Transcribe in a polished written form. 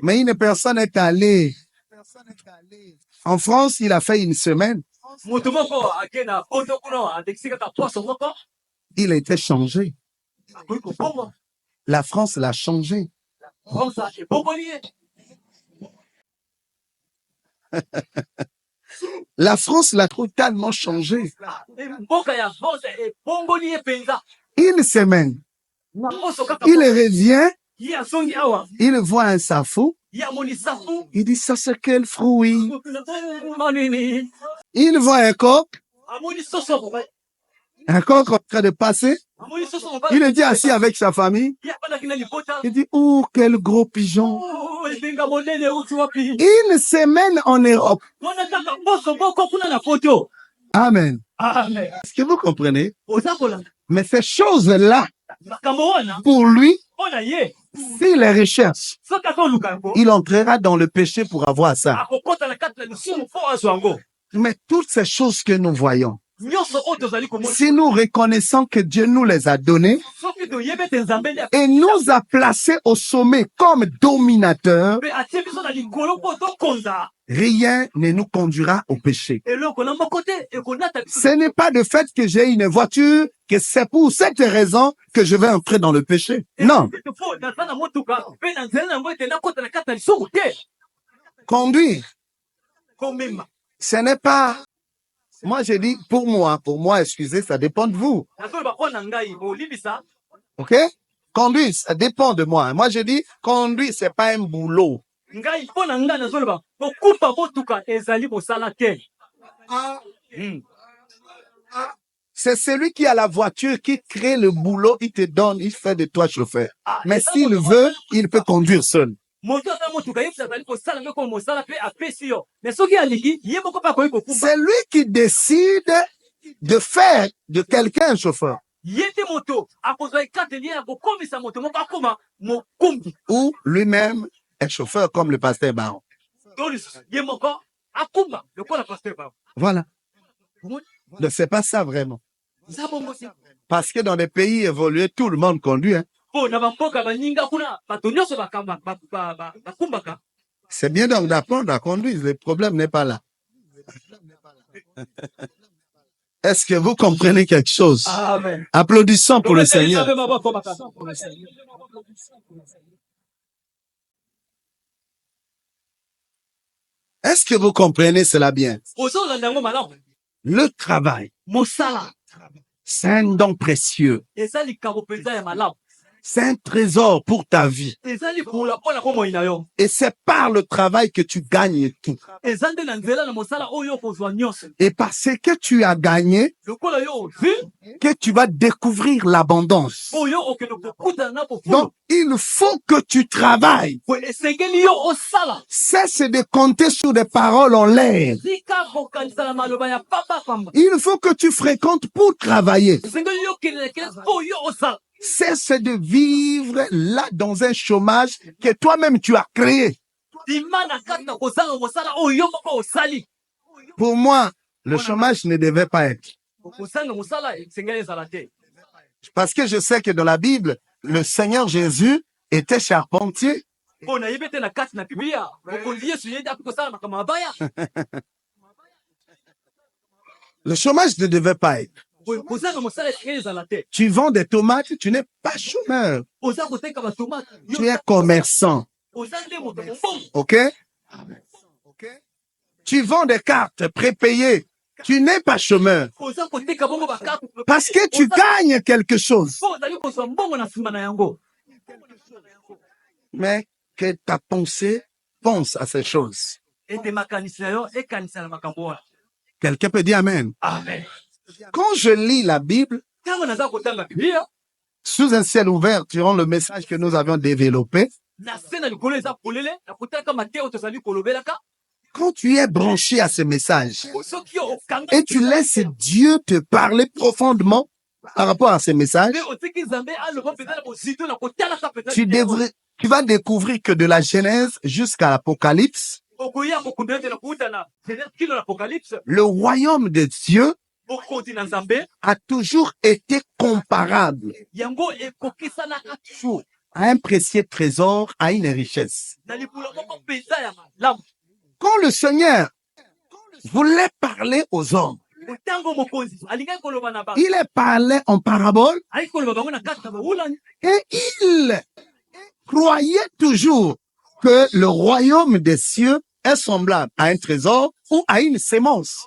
Mais une personne est allée. En France, il a fait une semaine. Il a été changé. La France l'a changé. La France l'a totalement changé. Une semaine. Il revient. Il voit un safou. Il dit, ça c'est quel fruit? Il voit un coq en train de passer. Il est dit assis avec sa famille. Il dit, oh, quel gros pigeon. Une semaine en Europe. Amen. Est-ce que vous comprenez? Mais ces choses-là, pour lui, s'il les recherche, il entrera dans le péché pour avoir ça. Mais toutes ces choses que nous voyons, si nous reconnaissons que Dieu nous les a données et nous a placés au sommet comme dominateurs, rien ne nous conduira au péché. Ce n'est pas le fait que j'ai une voiture, que c'est pour cette raison que je vais entrer dans le péché. Non. Conduire, ce n'est pas... Moi, j'ai dit, pour moi, excusez, ça dépend de vous. OK? Conduire, ça dépend de moi. Moi, je dis, conduire, c'est pas un boulot. C'est celui qui a la voiture, qui crée le boulot, il te donne, il fait de toi chauffeur. Mais s'il veut, il peut conduire seul. C'est lui qui décide de faire de quelqu'un un chauffeur. Ou lui-même est chauffeur comme le pasteur Baron. Voilà. Ne c'est pas ça vraiment. Parce que dans les pays évolués, tout le monde conduit. Hein. C'est bien donc d'apprendre à conduire. Le problème n'est pas là. Est-ce que vous comprenez quelque chose? Amen. Applaudissons pour le Seigneur. Est-ce que vous comprenez cela bien? Le travail, c'est un don précieux. C'est un trésor pour ta vie. Et c'est par le travail que tu gagnes tout. Et parce que tu as gagné, que tu vas découvrir l'abondance. Donc, il faut que tu travailles. Cesse de compter sur des paroles en l'air. Il faut que tu fréquentes pour travailler. Cesse de vivre là dans un chômage que toi-même tu as créé. Pour moi, le chômage ne devait pas être. Parce que je sais que dans la Bible, le Seigneur Jésus était charpentier. Le chômage ne devait pas être. Tu vends des tomates, tu n'es pas chômeur. Tu es commerçant. OK? Tu vends des cartes prépayées. Tu n'es pas chômeur. Parce que tu gagnes quelque chose. Mais que ta pensée pense à ces choses. Quelqu'un peut dire Amen. Amen. Quand je lis la Bible, sous un ciel ouvert, durant le message que nous avions développé, quand tu es branché à ce message et tu laisses Dieu te parler profondément par rapport à ce message, tu vas découvrir que de la Genèse jusqu'à l'Apocalypse, le royaume de Dieu a toujours été comparable à un précieux trésor, à une richesse. Quand le Seigneur voulait parler aux hommes, il est parlé en parabole et il croyait toujours que le royaume des cieux est semblable à un trésor ou à une sémence.